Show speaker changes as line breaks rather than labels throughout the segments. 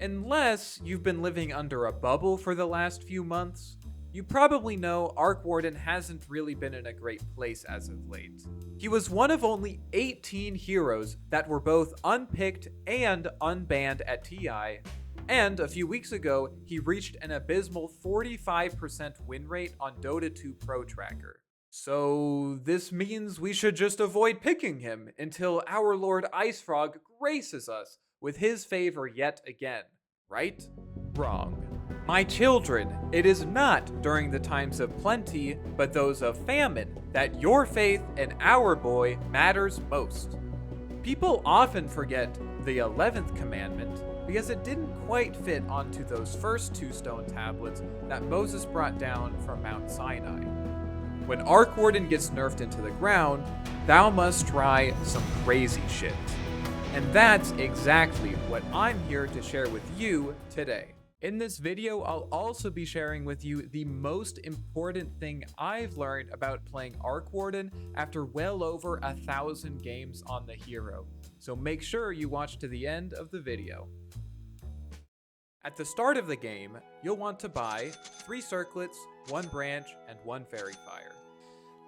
Unless you've been living under a bubble for the last few months, you probably know Arc Warden hasn't really been in a great place as of late. He was one of only 18 heroes that were both unpicked and unbanned at TI, and a few weeks ago, he reached an abysmal 45% win rate on Dota 2 Pro Tracker. So this means we should just avoid picking him until our Lord Icefrog graces us with his favor yet again, right? Wrong. My children, it is not during the times of plenty, but those of famine, that your faith in our boy matters most. People often forget the 11th commandment because it didn't quite fit onto those first 2 stone tablets that Moses brought down from Mount Sinai. When Arc Warden gets nerfed into the ground, thou must try some crazy shit. And that's exactly what I'm here to share with you today. In this video, I'll also be sharing with you the most important thing I've learned about playing Arc Warden after well over 1,000 games on the hero. So make sure you watch to the end of the video. At the start of the game, you'll want to buy 3 circlets, 1 branch, and 1 fairy fire.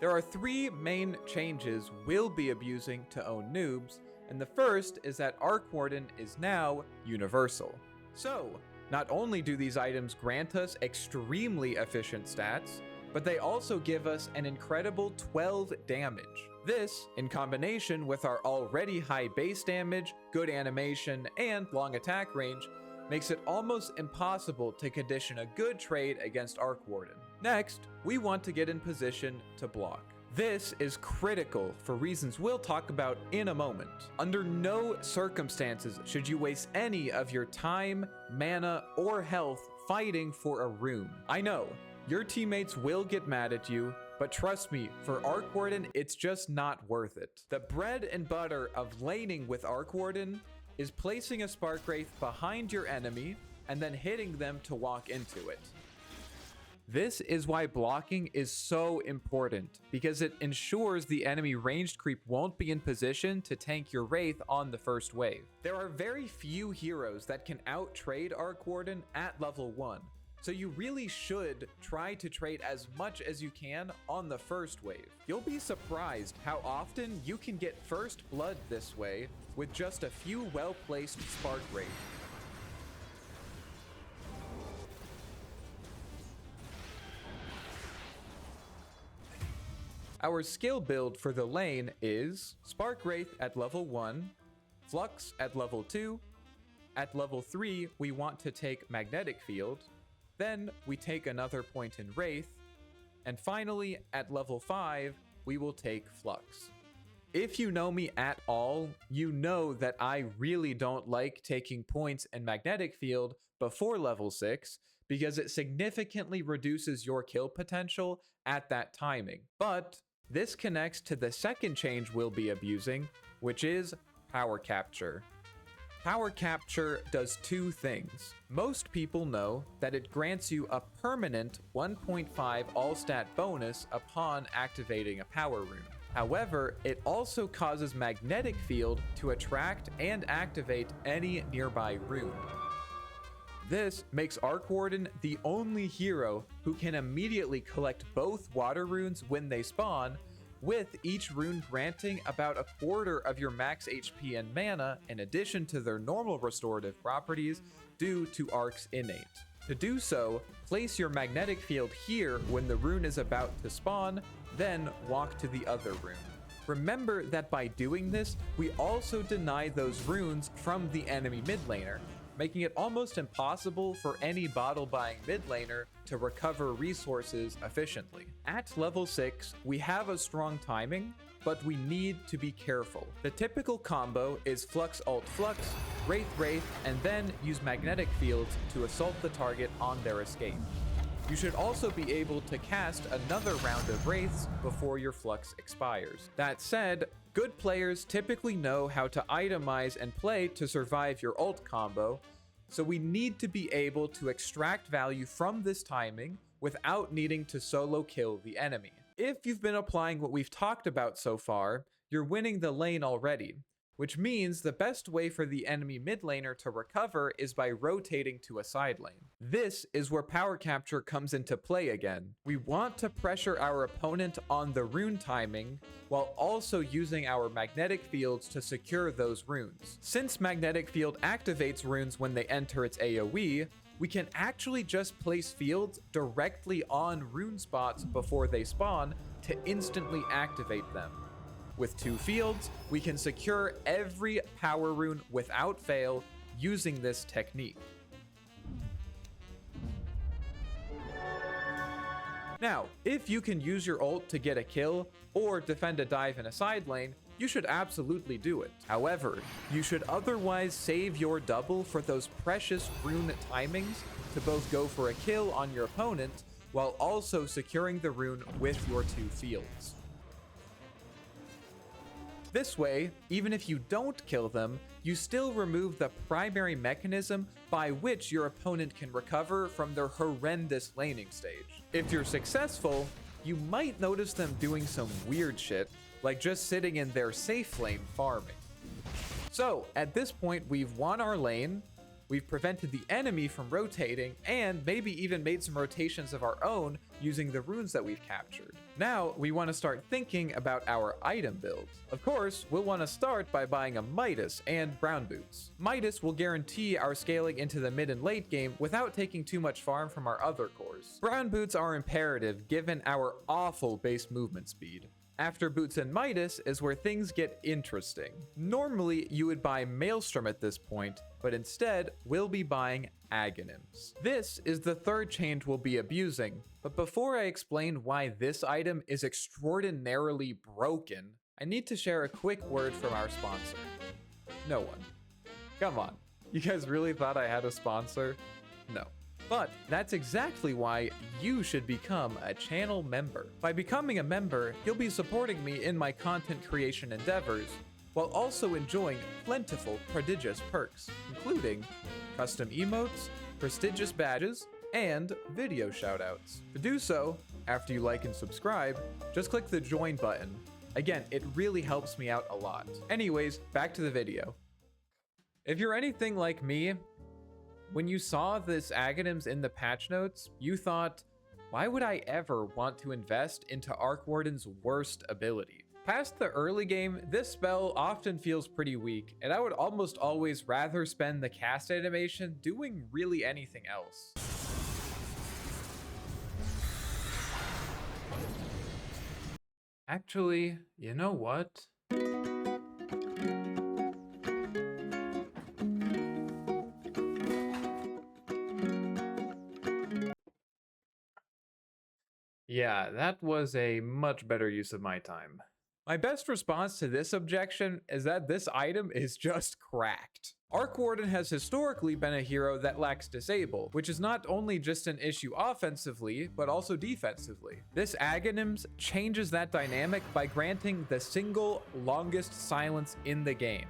There are 3 main changes we'll be abusing to own noobs, and the first is that Arc Warden is now universal. So, not only do these items grant us extremely efficient stats, but they also give us an incredible 12 damage. This, in combination with our already high base damage, good animation, and long attack range, makes it almost impossible to condition a good trade against Arc Warden. Next, we want to get in position to block. This is critical for reasons we'll talk about in a moment. Under no circumstances should you waste any of your time, mana, or health fighting for a rune. I know, your teammates will get mad at you, but trust me, for Arc Warden, it's just not worth it. The bread and butter of laning with Arc Warden is placing a Spark Wraith behind your enemy and then hitting them to walk into it. This is why blocking is so important, because it ensures the enemy ranged creep won't be in position to tank your Wraith on the first wave. There are very few heroes that can out-trade Arc Warden at level 1, so you really should try to trade as much as you can on the first wave. You'll be surprised how often you can get first blood this way with just a few well-placed Spark Wraiths. Our skill build for the lane is Spark Wraith at level 1, Flux at level 2, at level 3 we want to take Magnetic Field, then we take another point in Wraith, and finally at level 5 we will take Flux. If you know me at all, you know that I really don't like taking points in Magnetic Field before level 6 because it significantly reduces your kill potential at that timing. But this connects to the second change we'll be abusing, which is Power Capture. Power Capture does 2 things. Most people know that it grants you a permanent 1.5 all-stat bonus upon activating a power rune. However, it also causes Magnetic Field to attract and activate any nearby rune. This makes Arc Warden the only hero who can immediately collect both water runes when they spawn, with each rune granting about a quarter of your max HP and mana in addition to their normal restorative properties due to Arc's innate. To do so, place your magnetic field here when the rune is about to spawn, then walk to the other rune. Remember that by doing this, we also deny those runes from the enemy mid laner, making it almost impossible for any bottle buying mid laner to recover resources efficiently. At level 6, we have a strong timing, but we need to be careful. The typical combo is Flux ult Flux, Wraith Wraith, and then use magnetic fields to assault the target on their escape. You should also be able to cast another round of Wraiths before your Flux expires. That said, good players typically know how to itemize and play to survive your ult combo, so we need to be able to extract value from this timing without needing to solo kill the enemy. If you've been applying what we've talked about so far, you're winning the lane already. which means the best way for the enemy mid laner to recover is by rotating to a side lane. This is where power capture comes into play again. We want to pressure our opponent on the rune timing while also using our magnetic fields to secure those runes. Since magnetic field activates runes when they enter its AoE, we can actually just place fields directly on rune spots before they spawn to instantly activate them. With 2 fields, we can secure every power rune without fail using this technique. Now, if you can use your ult to get a kill or defend a dive in a side lane, you should absolutely do it. However, you should otherwise save your double for those precious rune timings to both go for a kill on your opponent while also securing the rune with your 2 fields. This way, even if you don't kill them, you still remove the primary mechanism by which your opponent can recover from their horrendous laning stage. If you're successful, you might notice them doing some weird shit, like just sitting in their safe lane farming. So, at this point, we've won our lane, we've prevented the enemy from rotating, and maybe even made some rotations of our own using the runes that we've captured. Now, we want to start thinking about our item build. Of course, we'll want to start by buying a Midas and brown boots. Midas will guarantee our scaling into the mid and late game without taking too much farm from our other cores. Brown boots are imperative given our awful base movement speed. After boots and Midas is where things get interesting. Normally, you would buy Maelstrom at this point, but instead, we'll be buying Aghanims. This is the third change we'll be abusing, but before I explain why this item is extraordinarily broken, I need to share a quick word from our sponsor. No one. Come on. You guys really thought I had a sponsor? No. But that's exactly why you should become a channel member. By becoming a member, you'll be supporting me in my content creation endeavors, while also enjoying plentiful, prodigious perks, including custom emotes, prestigious badges, and video shoutouts. To do so, after you like and subscribe, just click the join button. Again, it really helps me out a lot. Anyways, back to the video. If you're anything like me, when you saw this Aghanims in the patch notes, you thought, why would I ever want to invest into Arc Warden's worst ability? Past the early game, this spell often feels pretty weak, and I would almost always rather spend the cast animation doing really anything else. Actually, you know what? Yeah, that was a much better use of my time. My best response to this objection is that this item is just cracked. Arc Warden has historically been a hero that lacks disable, which is not only just an issue offensively, but also defensively. This Aghanims changes that dynamic by granting the single longest silence in the game,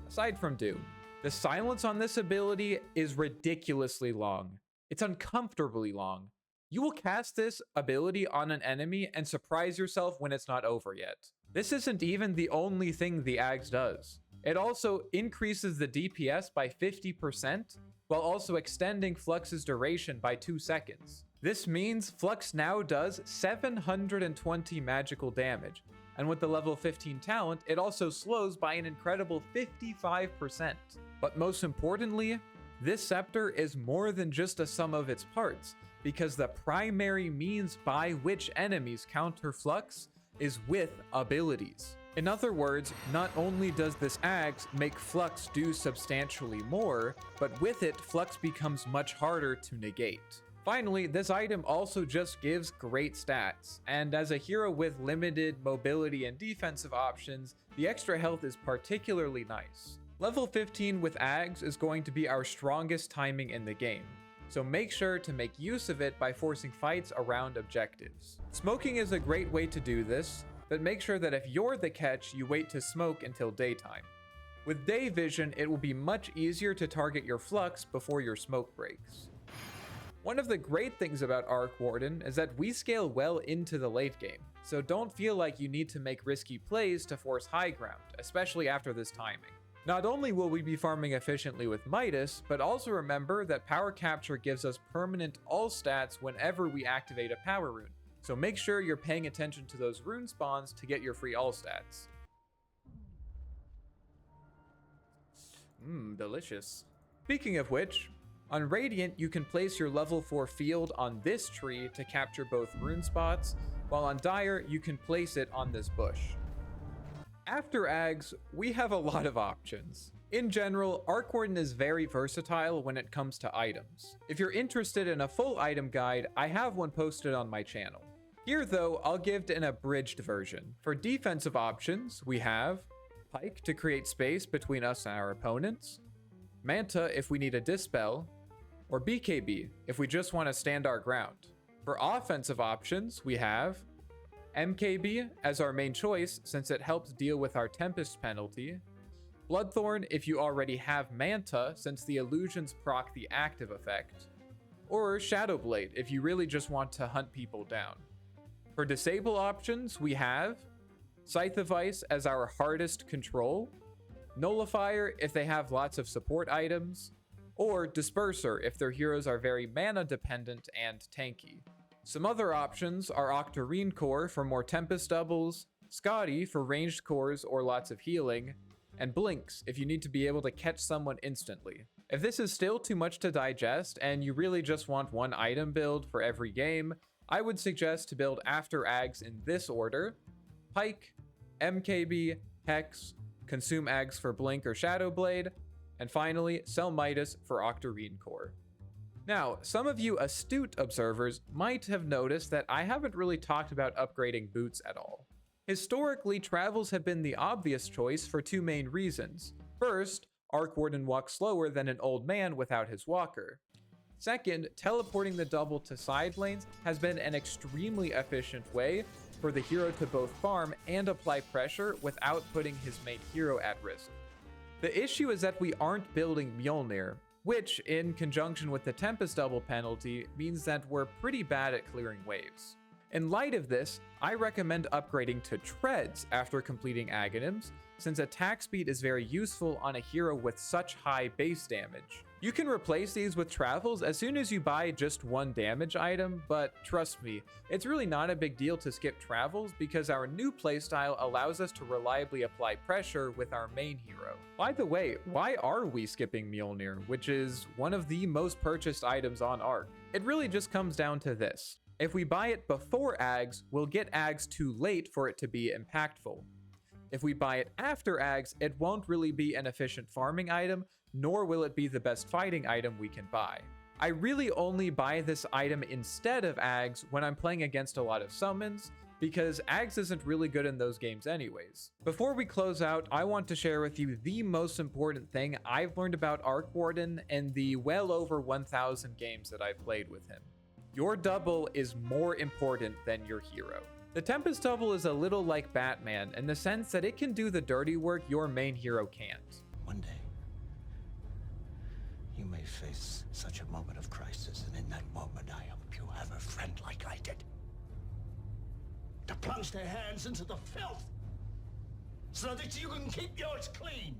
aside from Doom. The silence on this ability is ridiculously long. It's uncomfortably long. You will cast this ability on an enemy and surprise yourself when it's not over yet. This isn't even the only thing the Aghs does. It also increases the DPS by 50%, while also extending Flux's duration by 2 seconds. This means Flux now does 720 magical damage, and with the level 15 talent, it also slows by an incredible 55%. But most importantly, this scepter is more than just a sum of its parts, because the primary means by which enemies counter Flux is with abilities. In other words, not only does this Aghs make Flux do substantially more, but with it, Flux becomes much harder to negate. Finally, this item also just gives great stats, and as a hero with limited mobility and defensive options, the extra health is particularly nice. Level 15 with Aghs is going to be our strongest timing in the game, so make sure to make use of it by forcing fights around objectives. Smoking is a great way to do this, but make sure that if you're the catch, you wait to smoke until daytime. With day vision, it will be much easier to target your Flux before your smoke breaks. One of the great things about Arc Warden is that we scale well into the late game, so don't feel like you need to make risky plays to force high ground, especially after this timing. Not only will we be farming efficiently with Midas, but also remember that Power Capture gives us permanent all stats whenever we activate a power rune, so make sure you're paying attention to those rune spawns to get your free all stats. Delicious. Speaking of which, on Radiant, you can place your level 4 field on this tree to capture both rune spots, while on Dire, you can place it on this bush. After Ags, we have a lot of options. In general, Arc Warden is very versatile when it comes to items. If you're interested in a full item guide, I have one posted on my channel. Here though, I'll give an abridged version. For defensive options, we have Pike to create space between us and our opponents, Manta if we need a dispel, or BKB if we just want to stand our ground. For offensive options, we have MKB as our main choice since it helps deal with our Tempest penalty, Bloodthorn if you already have Manta since the illusions proc the active effect, or Shadowblade if you really just want to hunt people down. For disable options, we have Scythe of Ice as our hardest control, Nullifier if they have lots of support items, or Disperser if their heroes are very mana dependent and tanky. Some other options are Octarine Core for more Tempest doubles, Scotty for ranged cores or lots of healing, and Blinks if you need to be able to catch someone instantly. If this is still too much to digest and you really just want one item build for every game, I would suggest to build After Ags in this order: Pike, MKB, Hex, consume Ags for Blink or Shadowblade, and finally, sell Midas for Octarine Core. Now, some of you astute observers might have noticed that I haven't really talked about upgrading boots at all. Historically, travels have been the obvious choice for two main reasons. First, Arc Warden walks slower than an old man without his walker. Second, teleporting the double to side lanes has been an extremely efficient way for the hero to both farm and apply pressure without putting his main hero at risk. The issue is that we aren't building Mjolnir, which, in conjunction with the Tempest double penalty, means that we're pretty bad at clearing waves. In light of this, I recommend upgrading to Treads after completing Aghanims, since attack speed is very useful on a hero with such high base damage. You can replace these with travels as soon as you buy just one damage item, but trust me, it's really not a big deal to skip travels because our new playstyle allows us to reliably apply pressure with our main hero. By the way, why are we skipping Mjolnir, which is one of the most purchased items on Arc? It really just comes down to this. If we buy it before Ags, we'll get Ags too late for it to be impactful. If we buy it after Ags, it won't really be an efficient farming item, nor will it be the best fighting item we can buy. I really only buy this item instead of Ags when I'm playing against a lot of summons, because Ags isn't really good in those games anyways. Before we close out, I want to share with you the most important thing I've learned about Arc Warden in the well over 1,000 games that I've played with him. Your double is more important than your hero. The Tempest double is a little like Batman in the sense that it can do the dirty work your main hero can't.
One day, you may face such a moment of crisis, and in that moment I hope you have a friend like I did. To plunge their hands into the filth, so that you can keep yours clean.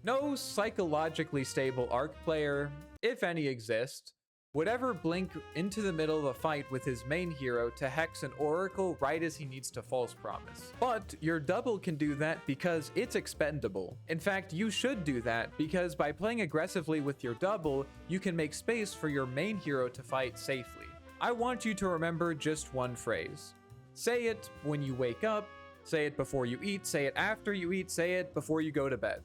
No psychologically stable Arc player, if any exist, would ever blink into the middle of a fight with his main hero to hex an oracle right as he needs to false promise. But your double can do that because it's expendable. In fact, you should do that because by playing aggressively with your double, you can make space for your main hero to fight safely. I want you to remember just one phrase. Say it when you wake up, say it before you eat, say it after you eat, say it before you go to bed.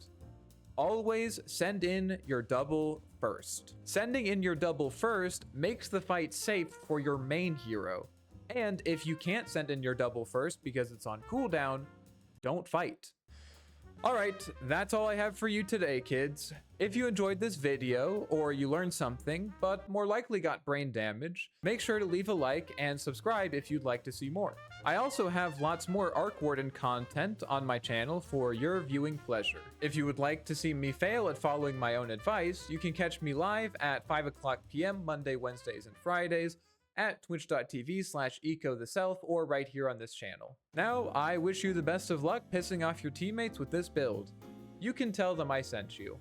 Always send in your double first. Sending in your double first makes the fight safe for your main hero. And if you can't send in your double first because it's on cooldown, don't fight. Alright, that's all I have for you today, kids. If you enjoyed this video, or you learned something, but more likely got brain damage, make sure to leave a like and subscribe if you'd like to see more. I also have lots more Arc Warden content on my channel for your viewing pleasure. If you would like to see me fail at following my own advice, you can catch me live at 5 o'clock PM Monday, Wednesdays, and Fridays at twitch.tv/ecotheself or right here on this channel. Now, I wish you the best of luck pissing off your teammates with this build. You can tell them I sent you.